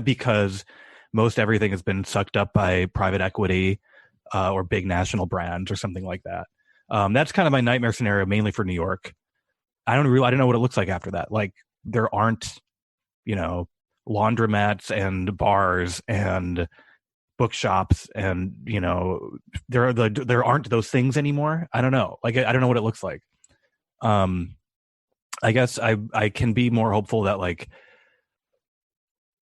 because most everything has been sucked up by private equity or big national brands or something like that. That's kind of my nightmare scenario, mainly for New York. I don't know what it looks like after that. Like there aren't, laundromats and bars and bookshops and there aren't those things anymore. I don't know. Like I don't know what it looks like. I guess I can be more hopeful that, like,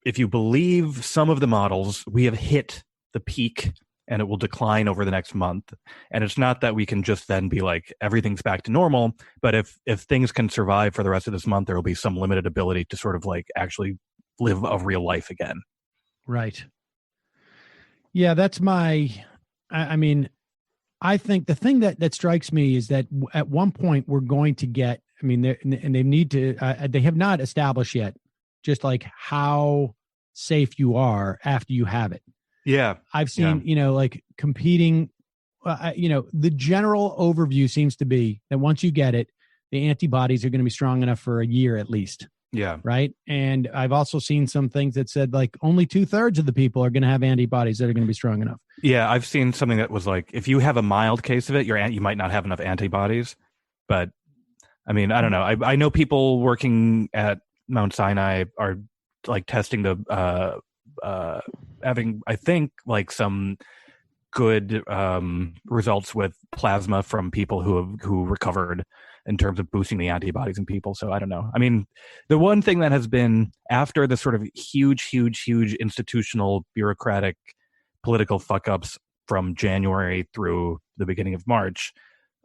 if you believe some of the models, we have hit the peak and it will decline over the next month. And it's not that we can just then be like, everything's back to normal. But if things can survive for the rest of this month, there will be some limited ability to sort of like actually live a real life again. Right. Yeah, that's I mean, I think the thing that strikes me is that at one point we're going to get, and they need to, they have not established yet just like how safe you are after you have it. Yeah. I've seen, like competing, the general overview seems to be that once you get it, the antibodies are going to be strong enough for a year at least. Yeah. Right. And I've also seen some things that said like only 2/3 of the people are going to have antibodies that are going to be strong enough. Yeah. I've seen something that was like, if you have a mild case of it, you might not have enough antibodies. But I mean, I don't know. I know people working at Mount Sinai are like testing the, having, I think, like some good results with plasma from people who recovered in terms of boosting the antibodies in people. So I don't know. I mean, the one thing that has been after the sort of huge institutional bureaucratic political fuck ups from January through the beginning of March,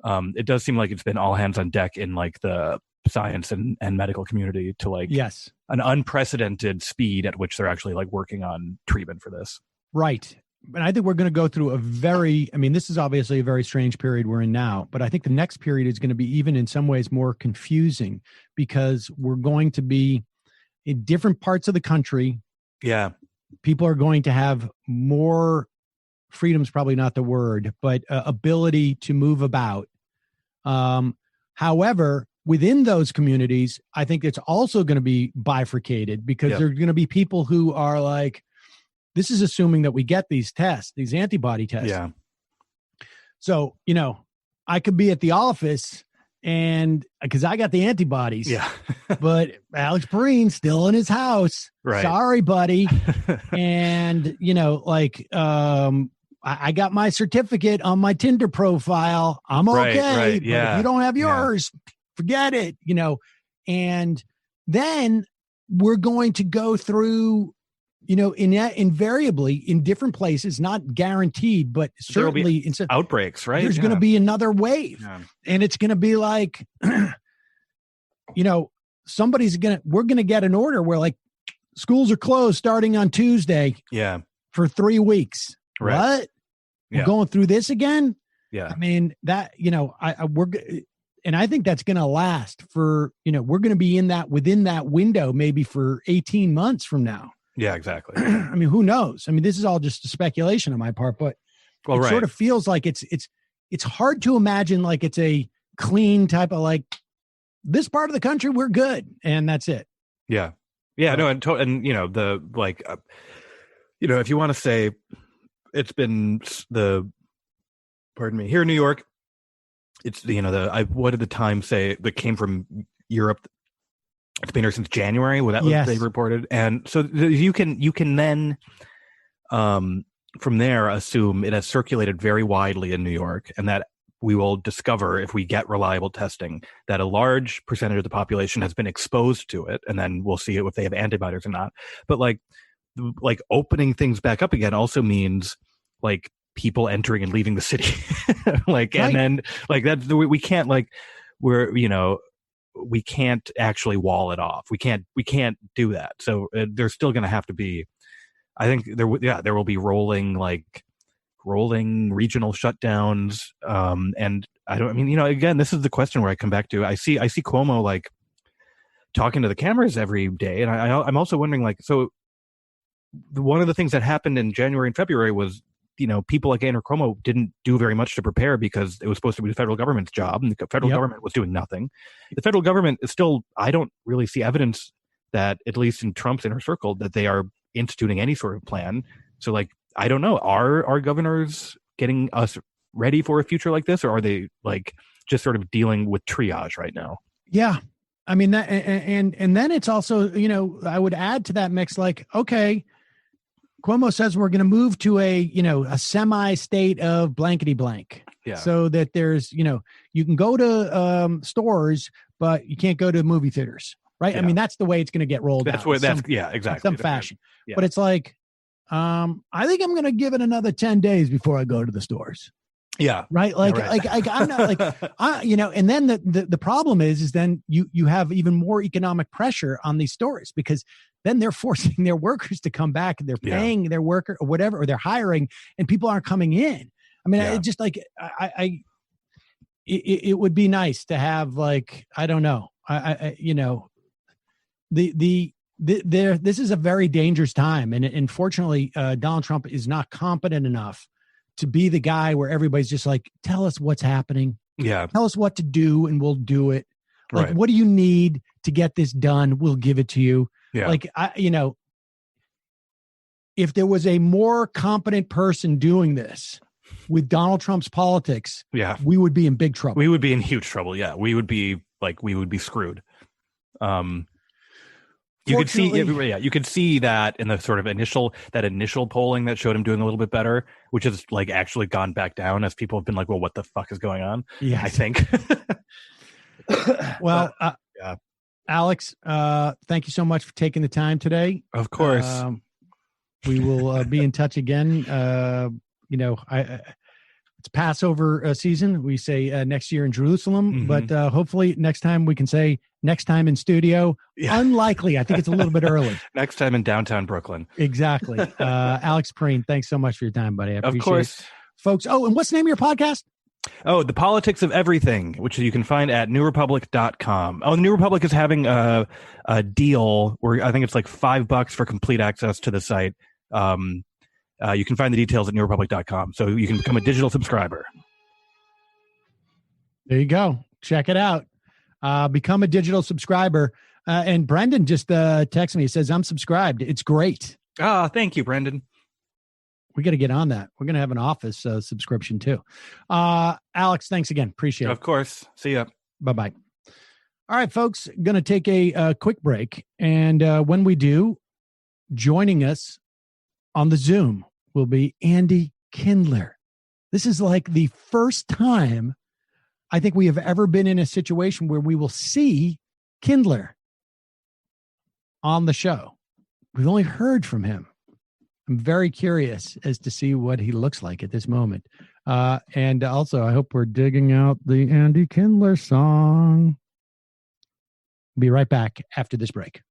it does seem like it's been all hands on deck in like the science and medical community to like an unprecedented speed at which they're actually like working on treatment for this. Right. And I think we're going to go through this is obviously a very strange period we're in now, but I think the next period is going to be even in some ways more confusing because we're going to be in different parts of the country. Yeah. People are going to have more freedom's probably not the word, but ability to move about. However, within those communities, I think it's also going to be bifurcated because there are going to be people who are like, this is assuming that we get these tests, these antibody tests. Yeah. So, I could be at the office and because I got the antibodies. Yeah. But Alex Perrine's still in his house. Right. Sorry, buddy. And, I got my certificate on my Tinder profile. I'm okay. Right. But Yeah. if you don't have yours, forget it, and then we're going to go through, invariably in different places, not guaranteed, but certainly outbreaks, right? There's going to be another wave and it's going to be like, we're going to get an order where like schools are closed starting on Tuesday for 3 weeks. Right. What? We're going through this again? Yeah. I mean, that, and I think that's going to last for, we're going to be within that window, maybe for 18 months from now. Yeah, exactly. I mean, who knows? I mean, this is all just a speculation on my part, but it sort of feels like it's hard to imagine like it's a clean type of like this part of the country, we're good. And that's it. Yeah. Yeah. No. And if you want to say it's been here in New York, it's, what did the Times say that came from Europe? It's been here since January. Well, that was they reported. And so you can then from there assume it has circulated very widely in New York, and that we will discover, if we get reliable testing, that a large percentage of the population has been exposed to it, and then we'll see if they have antibodies or not. But like opening things back up again also means like people entering and leaving the city, and then like that we can't we can't actually wall it off. We can't do that. So there's still going to have to be, I think there will be rolling regional shutdowns. And again, this is the question where I come back to, I see Cuomo like talking to the cameras every day. And I'm also wondering so one of the things that happened in January and February was, people like Andrew Cuomo didn't do very much to prepare because it was supposed to be the federal government's job, and the federal government was doing nothing. The federal government is still, I don't really see evidence that, at least in Trump's inner circle, that they are instituting any sort of plan. So, like, I don't know, are our governors getting us ready for a future like this, or are they like just sort of dealing with triage right now? Yeah. I mean, that, and then it's also, you know, I would add to that mix, like, okay, Cuomo says we're going to move to a semi-state of blankety blank. Yeah. So that there's, you can go to stores, but you can't go to movie theaters. Right. Yeah. I mean, that's the way it's going to get rolled out. Yeah, exactly. Some fashion. Yeah. But it's like, I think I'm going to give it another 10 days before I go to the stores. Yeah. Right. Like I'm not like, and then the problem is then you have even more economic pressure on these stores, because then they're forcing their workers to come back and they're paying their worker or whatever, or they're hiring, and people aren't coming in. I mean, it just like, it would be nice to have, like, I don't know. This is a very dangerous time. And unfortunately, Donald Trump is not competent enough to be the guy where everybody's just like, tell us what's happening. Yeah. Tell us what to do and we'll do it. Like, right. What do you need to get this done? We'll give it to you. Yeah. Like, if there was a more competent person doing this with Donald Trump's politics, we would be in big trouble. We would be in huge trouble. Yeah. We would be screwed. You could see that in the sort of initial polling that showed him doing a little bit better, which has like actually gone back down as people have been like, well, what the fuck is going on? Yeah, I think. Well, Alex, thank you so much for taking the time today. Of course. We will be in touch again. It's Passover season. We say next year in Jerusalem, but hopefully next time we can say next time in studio. Yeah. Unlikely. I think it's a little bit early. Next time in downtown Brooklyn. Exactly. Alex Perrine, thanks so much for your time, buddy. I appreciate Of course. it. Folks. Oh, and what's the name of your podcast? Oh, The Politics of Everything, which you can find at newrepublic.com. Oh, the New Republic is having a deal where I think it's like $5 for complete access to the site. You can find the details at newrepublic.com. So you can become a digital subscriber. There you go. Check it out. Become a digital subscriber. And Brendan just texted me. He says, I'm subscribed. It's great. Thank you, Brendan. We got to get on that. We're going to have an office subscription too. Alex, thanks again. Appreciate it. Of course. See ya. Bye-bye. All right, folks, going to take a quick break. And when we do, joining us on the Zoom will be Andy Kindler. This is like the first time I think we have ever been in a situation where we will see Kindler on the show. We've only heard from him. I'm very curious as to see what he looks like at this moment. And also, I hope we're digging out the Andy Kindler song. Be right back after this break.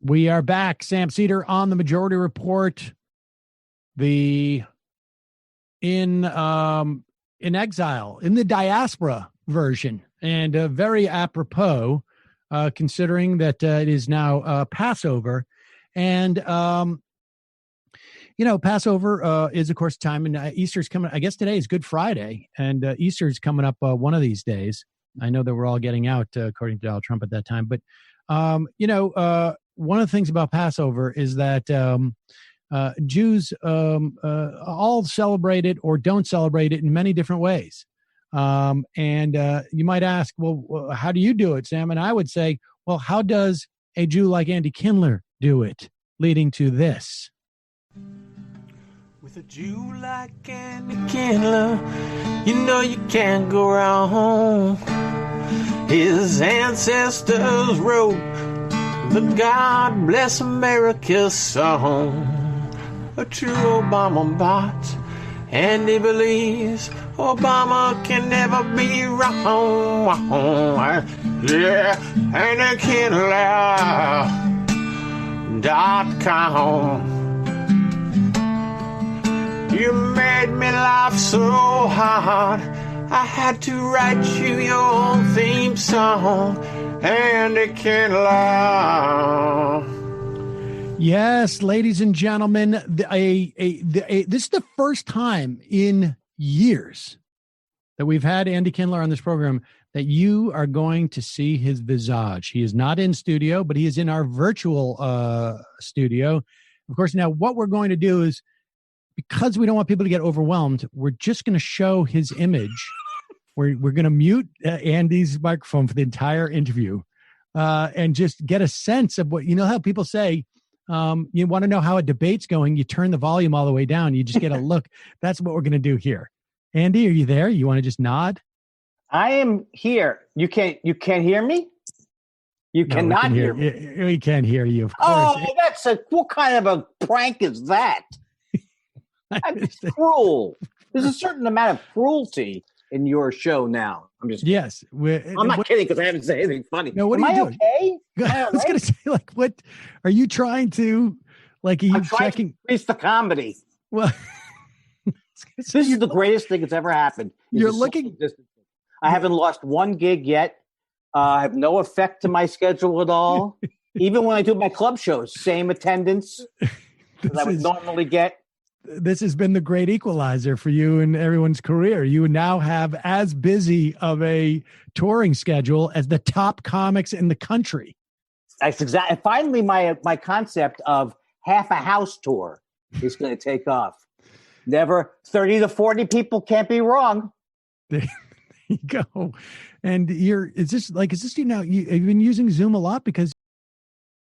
We are back. Sam Seder on the Majority Report. In exile, in the diaspora version, and very apropos, considering that it is now Passover, and Passover is of course time, and Easter's coming. I guess today is Good Friday, and Easter's coming up one of these days. I know that we're all getting out according to Donald Trump at that time, but one of the things about Passover is that Jews all celebrate it or don't celebrate it in many different ways. And you might ask, well, how do you do it, Sam? And I would say, well, how does a Jew like Andy Kindler do it? Leading to this. With a Jew like Andy Kindler, you know you can't go wrong. His ancestors wrote the God Bless America song. A true Obama bot, and he believes Obama can never be wrong. Yeah, and Kindler.com. You made me laugh so hard, I had to write you your theme song, Andy Kindler. Yes, ladies and gentlemen, this is the first time in years that we've had Andy Kindler on this program that you are going to see his visage. He is not in studio, but he is in our virtual studio. Of course, now what we're going to do is, because we don't want people to get overwhelmed, we're just going to show his image. We're going to mute Andy's microphone for the entire interview and just get a sense of what, how people say, you want to know how a debate's going, you turn the volume all the way down, you just get a look. That's what we're going to do here. Andy, are you there? You want to just nod? I am here. You can't hear me? You cannot hear me. We can't hear you, of course. Oh, what kind of a prank is that? That's cruel. There's a certain amount of cruelty in your show now. I'm just yes. I'm not kidding because I haven't said anything funny. No, what Am are you I doing? Okay? I was going to say, what are you trying to? Are you checking? To increase the comedy. Well, this is the greatest thing that's ever happened. You're looking. I haven't lost one gig yet. I have no effect to my schedule at all. Even when I do my club shows, same attendance that I would normally get. This has been the great equalizer for you and everyone's career. You now have as busy of a touring schedule as the top comics in the country. That's exactly. Finally, my concept of half a house tour is going to take off. Never 30 to 40 people can't be wrong. There you go. And you've been using Zoom a lot because